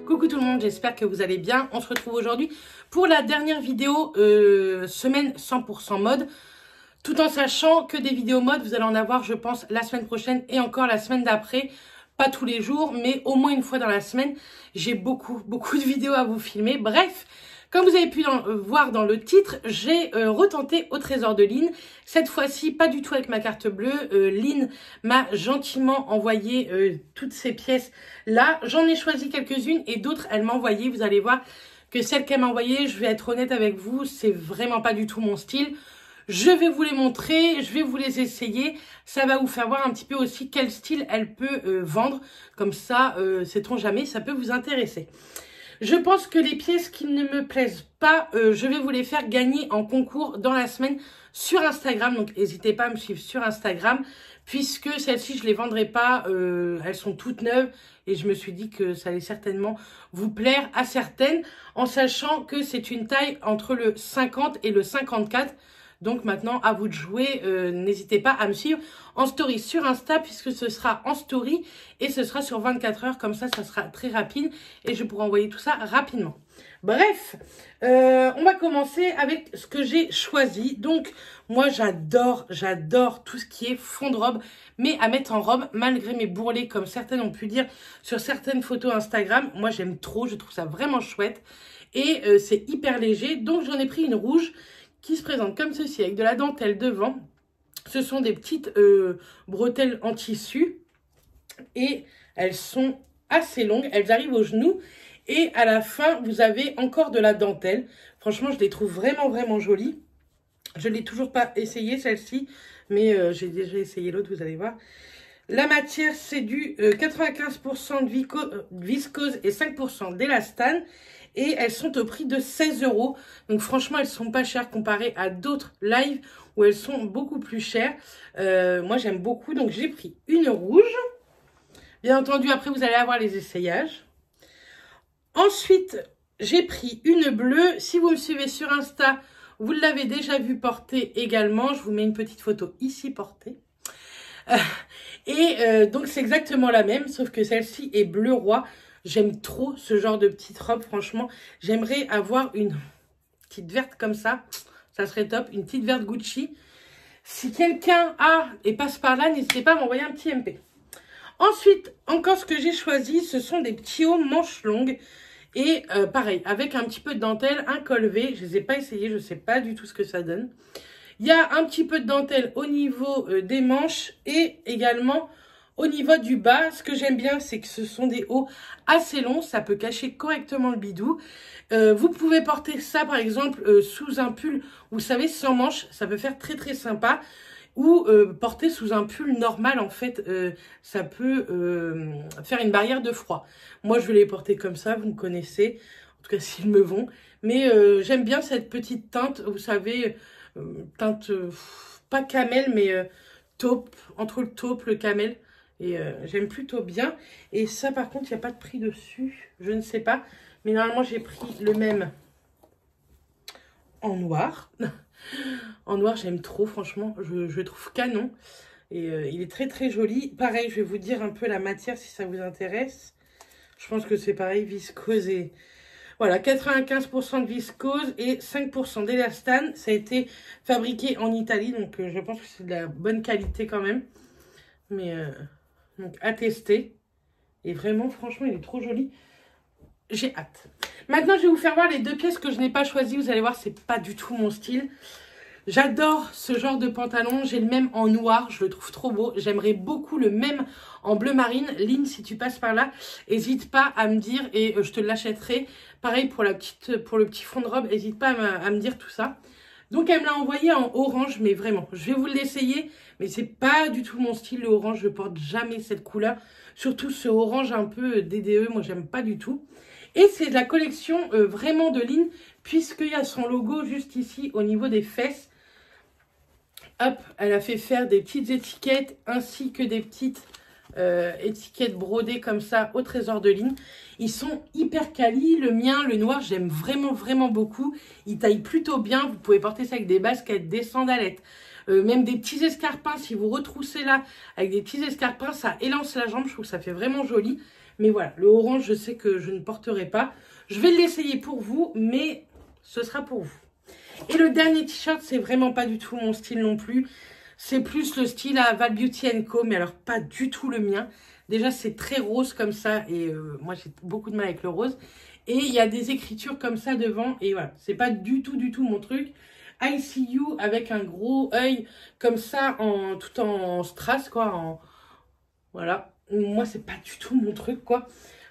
Coucou tout le monde, j'espère que vous allez bien. On se retrouve aujourd'hui pour la dernière vidéo semaine 100% mode. Tout en sachant que des vidéos mode, vous allez en avoir, je pense, la semaine prochaine et encore la semaine d'après. Pas tous les jours, mais au moins une fois dans la semaine. J'ai beaucoup de vidéos à vous filmer. Bref, comme vous avez pu voir dans le titre, j'ai retenté au trésor de Lynn. Cette fois-ci, pas du tout avec ma carte bleue. Lynn m'a gentiment envoyé toutes ces pièces-là. J'en ai choisi quelques-unes et d'autres, elle m'a envoyé. Vous allez voir que celles qu'elle m'a envoyées, je vais être honnête avec vous, c'est vraiment pas du tout mon style. Je vais vous les montrer, je vais vous les essayer. Ça va vous faire voir un petit peu aussi quel style elle peut vendre. Comme ça, sait-on jamais, ça peut vous intéresser. Je pense que les pièces qui ne me plaisent pas, je vais vous les faire gagner en concours dans la semaine sur Instagram. Donc, n'hésitez pas à me suivre sur Instagram, puisque celles-ci, je les vendrai pas. Elles sont toutes neuves et je me suis dit que ça allait certainement vous plaire à certaines, en sachant que c'est une taille entre le 50 et le 54. Donc maintenant, à vous de jouer. N'hésitez pas à me suivre en story sur Insta, puisque ce sera en story et ce sera sur 24 heures. Comme ça sera très rapide et je pourrai envoyer tout ça rapidement. Bref, on va commencer avec ce que j'ai choisi. Donc, moi, j'adore tout ce qui est fond de robe, mais à mettre en robe, malgré mes bourrelets, comme certaines ont pu dire sur certaines photos Instagram. Moi, j'aime trop, je trouve ça vraiment chouette. Et c'est hyper léger, donc j'en ai pris une rouge qui se présente comme ceci, avec de la dentelle devant. Ce sont des petites bretelles en tissu. Et elles sont assez longues. Elles arrivent aux genoux. Et à la fin, vous avez encore de la dentelle. Franchement, je les trouve vraiment jolies. Je ne l'ai toujours pas essayé, celle-ci. Mais j'ai déjà essayé l'autre, vous allez voir. La matière, c'est du 95% de viscose et 5% d'élastane. Et elles sont au prix de 16 €. Donc franchement, elles sont pas chères comparées à d'autres lives où elles sont beaucoup plus chères. Moi, j'aime beaucoup. Donc j'ai pris une rouge. Bien entendu, après, vous allez avoir les essayages. Ensuite, j'ai pris une bleue. Si vous me suivez sur Insta, vous l'avez déjà vu porter également. Je vous mets une petite photo ici portée. Donc, c'est exactement la même, sauf que celle-ci est bleu roi. J'aime trop ce genre de petite robe, franchement. J'aimerais avoir une petite verte comme ça. Ça serait top. Une petite verte Gucci. Si quelqu'un a et passe par là, n'hésitez pas à m'envoyer un petit MP. Ensuite, encore ce que j'ai choisi, ce sont des petits hauts manches longues. Et pareil, avec un petit peu de dentelle, un col V. Je ne les ai pas essayés, je ne sais pas du tout ce que ça donne. Il y a un petit peu de dentelle au niveau des manches et également au niveau du bas. Ce que j'aime bien, c'est que ce sont des hauts assez longs. Ça peut cacher correctement le bidou. Vous pouvez porter ça, par exemple, sous un pull, vous savez, sans manches. Ça peut faire très sympa. Ou porter sous un pull normal, en fait, ça peut faire une barrière de froid. Moi, je vais les porter comme ça, vous me connaissez. En tout cas, s'ils me vont. Mais j'aime bien cette petite teinte, vous savez, teinte, pas camel, mais taupe, entre le taupe, le camel. Et j'aime plutôt bien. Et ça, par contre, il n'y a pas de prix dessus. Je ne sais pas. Mais normalement, j'ai pris le même en noir. En noir, j'aime trop, franchement. Je le trouve canon. Et il est très joli. Pareil, je vais vous dire un peu la matière si ça vous intéresse. Je pense que c'est pareil, viscose et... Voilà, 95% de viscose et 5% d'élastane. Ça a été fabriqué en Italie, donc je pense que c'est de la bonne qualité quand même. Mais... donc, à tester. Et vraiment, franchement, il est trop joli. J'ai hâte. Maintenant, je vais vous faire voir les deux pièces que je n'ai pas choisies. Vous allez voir, c'est pas du tout mon style. J'adore ce genre de pantalon. J'ai le même en noir. Je le trouve trop beau. J'aimerais beaucoup le même en bleu marine. Lynn, si tu passes par là, n'hésite pas à me dire et je te l'achèterai. Pareil pour le petit fond de robe. N'hésite pas à me dire tout ça. Donc, elle me l'a envoyé en orange, mais vraiment, je vais vous l'essayer. Mais c'est pas du tout mon style, le orange. Je porte jamais cette couleur. Surtout ce orange un peu DDE, moi, j'aime pas du tout. Et c'est de la collection vraiment de Lynn, puisqu'il y a son logo juste ici, au niveau des fesses. Hop, elle a fait faire des petites étiquettes, ainsi que des petites étiquettes brodées comme ça au trésor de Lynn. Ils sont hyper quali. Le mien, le noir, j'aime vraiment beaucoup. Il taille plutôt bien. Vous pouvez porter ça avec des baskets, des sandalettes. Même des petits escarpins, si vous retroussez là avec des petits escarpins, ça élance la jambe, je trouve que ça fait vraiment joli. Mais voilà, le orange, je sais que je ne porterai pas. Je vais l'essayer pour vous, mais ce sera pour vous. Et le dernier t-shirt, c'est vraiment pas du tout mon style non plus. C'est plus le style à Val Beauty Co, mais alors pas du tout le mien. Déjà, c'est très rose comme ça, et moi, j'ai beaucoup de mal avec le rose. Et il y a des écritures comme ça devant, et voilà, c'est pas du tout mon truc. I see you avec un gros œil comme ça, tout en strass, quoi. Voilà, moi, c'est pas du tout mon truc, quoi.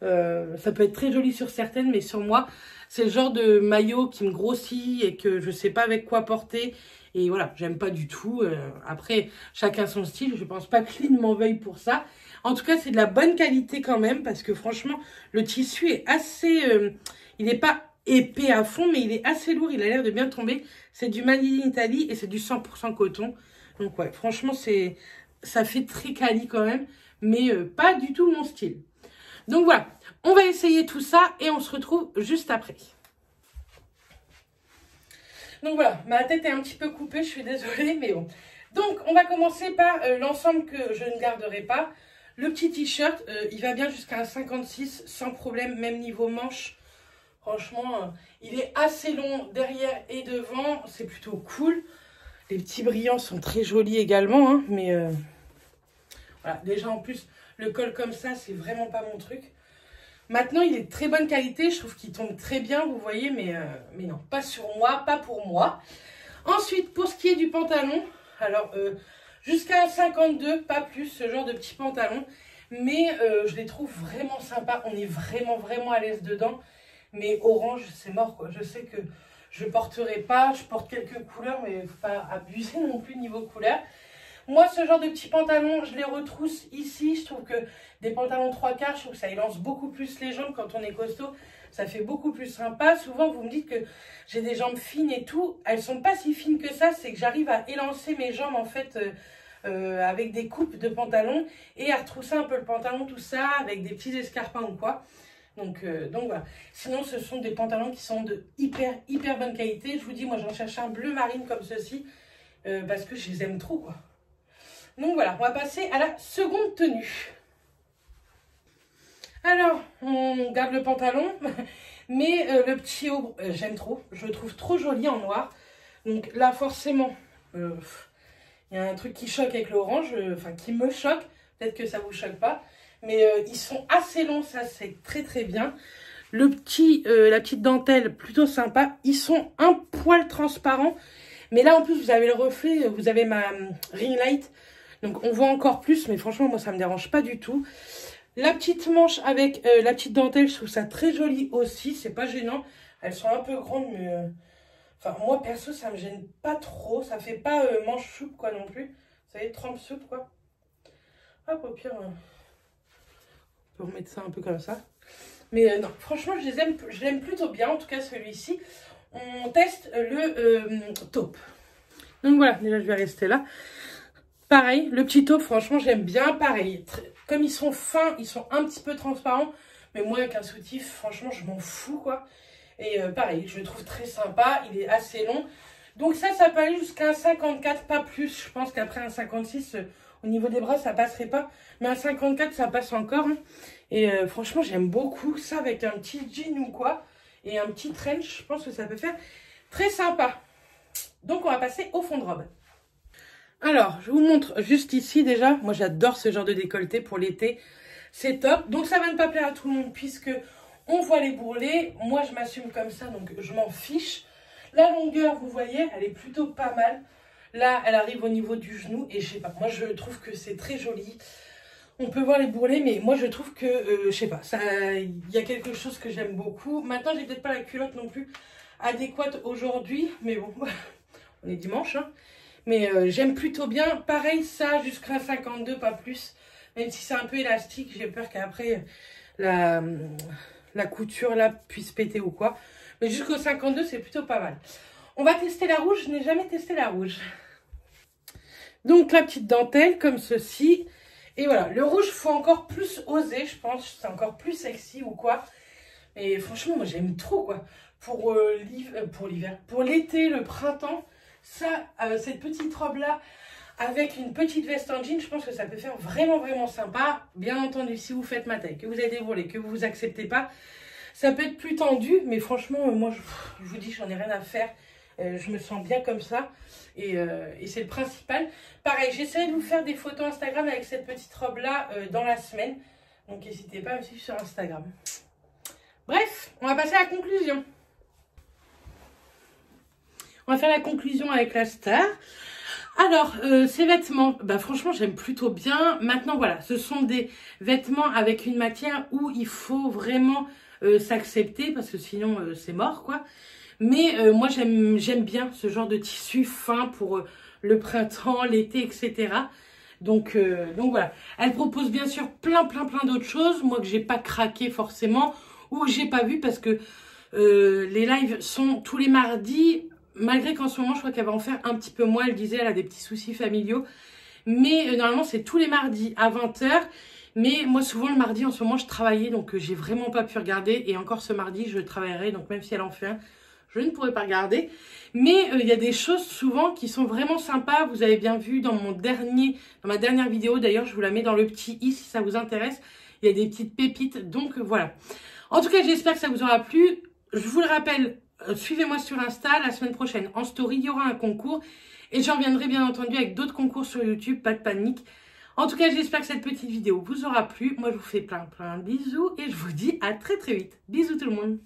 Ça peut être très joli sur certaines, mais sur moi, c'est le genre de maillot qui me grossit et que je sais pas avec quoi porter. Et voilà, j'aime pas du tout. Après, chacun son style. Je pense pas que Lynn m'en veuille pour ça. En tout cas, c'est de la bonne qualité quand même. Parce que franchement, le tissu est assez... il n'est pas épais à fond, mais il est assez lourd. Il a l'air de bien tomber. C'est du Made in Italy et c'est du 100% coton. Donc ouais, franchement, ça fait très quali quand même. Mais pas du tout mon style. Donc voilà, on va essayer tout ça et on se retrouve juste après. Donc voilà, ma tête est un petit peu coupée, je suis désolée, mais bon. Donc, on va commencer par l'ensemble que je ne garderai pas. Le petit t-shirt, il va bien jusqu'à un 56, sans problème, même niveau manche. Franchement, il est assez long derrière et devant, c'est plutôt cool. Les petits brillants sont très jolis également, hein, mais voilà, déjà en plus, le col comme ça, c'est vraiment pas mon truc. Maintenant, il est de très bonne qualité. Je trouve qu'il tombe très bien, vous voyez, mais non, pas sur moi, pas pour moi. Ensuite, pour ce qui est du pantalon, alors, jusqu'à 52, pas plus, ce genre de petit pantalon. Mais je les trouve vraiment sympas. On est vraiment à l'aise dedans. Mais orange, c'est mort, quoi. Je sais que je ne porterai pas. Je porte quelques couleurs, mais il ne faut pas abuser non plus niveau couleur. Moi, ce genre de petits pantalons, je les retrousse ici. Je trouve que des pantalons 3/4, je trouve que ça élance beaucoup plus les jambes quand on est costaud. Ça fait beaucoup plus sympa. Souvent, vous me dites que j'ai des jambes fines et tout. Elles sont pas si fines que ça. C'est que j'arrive à élancer mes jambes, en fait, avec des coupes de pantalon et à retrousser un peu le pantalon, tout ça, avec des petits escarpins ou quoi. Donc voilà. Sinon, ce sont des pantalons qui sont de hyper bonne qualité. Je vous dis, moi, j'en cherche un bleu marine comme ceci parce que je les aime trop, quoi. Donc voilà, on va passer à la seconde tenue. Alors, on garde le pantalon, mais le petit haut, j'aime trop. Je le trouve trop joli en noir. Donc là, forcément, il y a un truc qui choque avec l'orange, enfin qui me choque. Peut-être que ça ne vous choque pas. Mais ils sont assez longs, ça c'est très bien. La petite dentelle, plutôt sympa. Ils sont un poil transparents. Mais là, en plus, vous avez le reflet, vous avez ma ring light. Donc, on voit encore plus, mais franchement, moi, ça ne me dérange pas du tout. La petite manche avec la petite dentelle, je trouve ça très joli aussi. C'est pas gênant. Elles sont un peu grandes, mais... Enfin, moi, perso, ça me gêne pas trop. Ça fait pas manche soupe, quoi, non plus. Vous savez, trempe soupe, quoi. Hop, au pire, on peut remettre ça un peu comme ça. Mais non, franchement, je l'aime plutôt bien. En tout cas, celui-ci. On teste le taupe. Donc, voilà. Déjà, je vais rester là. Pareil, le petit taupe, franchement, j'aime bien. Pareil, comme ils sont fins, ils sont un petit peu transparents. Mais moi, avec un soutif, franchement, je m'en fous, quoi. Et pareil, je le trouve très sympa. Il est assez long. Donc ça peut aller jusqu'à un 54, pas plus. Je pense qu'après un 56, au niveau des bras, ça passerait pas. Mais un 54, ça passe encore. Hein. Et franchement, j'aime beaucoup ça avec un petit jean ou quoi. Et un petit trench, je pense que ça peut faire très sympa. Donc, on va passer au fond de robe. Alors, je vous montre juste ici déjà. Moi, j'adore ce genre de décolleté pour l'été. C'est top. Donc, ça va ne pas plaire à tout le monde puisque on voit les bourrelets. Moi, je m'assume comme ça, donc je m'en fiche. La longueur, vous voyez, elle est plutôt pas mal. Là, elle arrive au niveau du genou. Et je sais pas, moi, je trouve que c'est très joli. On peut voir les bourrelets, mais moi, je trouve que, je sais pas, il y a quelque chose que j'aime beaucoup. Maintenant, j'ai peut-être pas la culotte non plus adéquate aujourd'hui. Mais bon, on est dimanche, hein. Mais j'aime plutôt bien. Pareil, ça, jusqu'à 52, pas plus. Même si c'est un peu élastique, j'ai peur qu'après, la couture, là, puisse péter ou quoi. Mais jusqu'au 52, c'est plutôt pas mal. On va tester la rouge. Je n'ai jamais testé la rouge. Donc, la petite dentelle, comme ceci. Et voilà. Le rouge, il faut encore plus oser, je pense. C'est encore plus sexy ou quoi. Et franchement, moi, j'aime trop, quoi. Pour l'hiver, pour l'été, le printemps. Ça, cette petite robe-là, avec une petite veste en jean, je pense que ça peut faire vraiment, vraiment sympa. Bien entendu, si vous faites ma taille, que vous avez dévoilé, que vous vous acceptez pas, ça peut être plus tendu. Mais franchement, moi, je vous dis, j'en ai rien à faire. Je me sens bien comme ça. Et c'est le principal. Pareil, j'essaie de vous faire des photos Instagram avec cette petite robe-là dans la semaine. Donc, n'hésitez pas à me suivre sur Instagram. Bref, on va passer à la conclusion. On va faire la conclusion avec la star. Alors, ces vêtements, bah, franchement, j'aime plutôt bien. Maintenant, voilà, ce sont des vêtements avec une matière où il faut vraiment s'accepter parce que sinon, c'est mort, quoi. Mais moi, j'aime bien ce genre de tissu fin pour le printemps, l'été, etc. Donc voilà. Elle propose bien sûr plein d'autres choses. Moi, que j'ai pas craqué forcément ou que j'ai pas vu parce que les lives sont tous les mardis. Malgré qu'en ce moment, je crois qu'elle va en faire un petit peu moins. Elle disait elle a des petits soucis familiaux. Mais normalement, c'est tous les mardis à 20 h. Mais moi, souvent, le mardi, en ce moment, je travaillais. Donc, j'ai vraiment pas pu regarder. Et encore ce mardi, je travaillerai. Donc, même si elle en fait un, je ne pourrai pas regarder. Mais il y a des choses souvent qui sont vraiment sympas. Vous avez bien vu dans ma dernière vidéo. D'ailleurs, je vous la mets dans le petit i si ça vous intéresse. Il y a des petites pépites. Donc, voilà. En tout cas, j'espère que ça vous aura plu. Je vous le rappelle. Suivez-moi sur Insta, la semaine prochaine en story, il y aura un concours et j'en reviendrai bien entendu avec d'autres concours sur YouTube, pas de panique. En tout cas, j'espère que cette petite vidéo vous aura plu. Moi, je vous fais plein de bisous et je vous dis à très vite. Bisous tout le monde.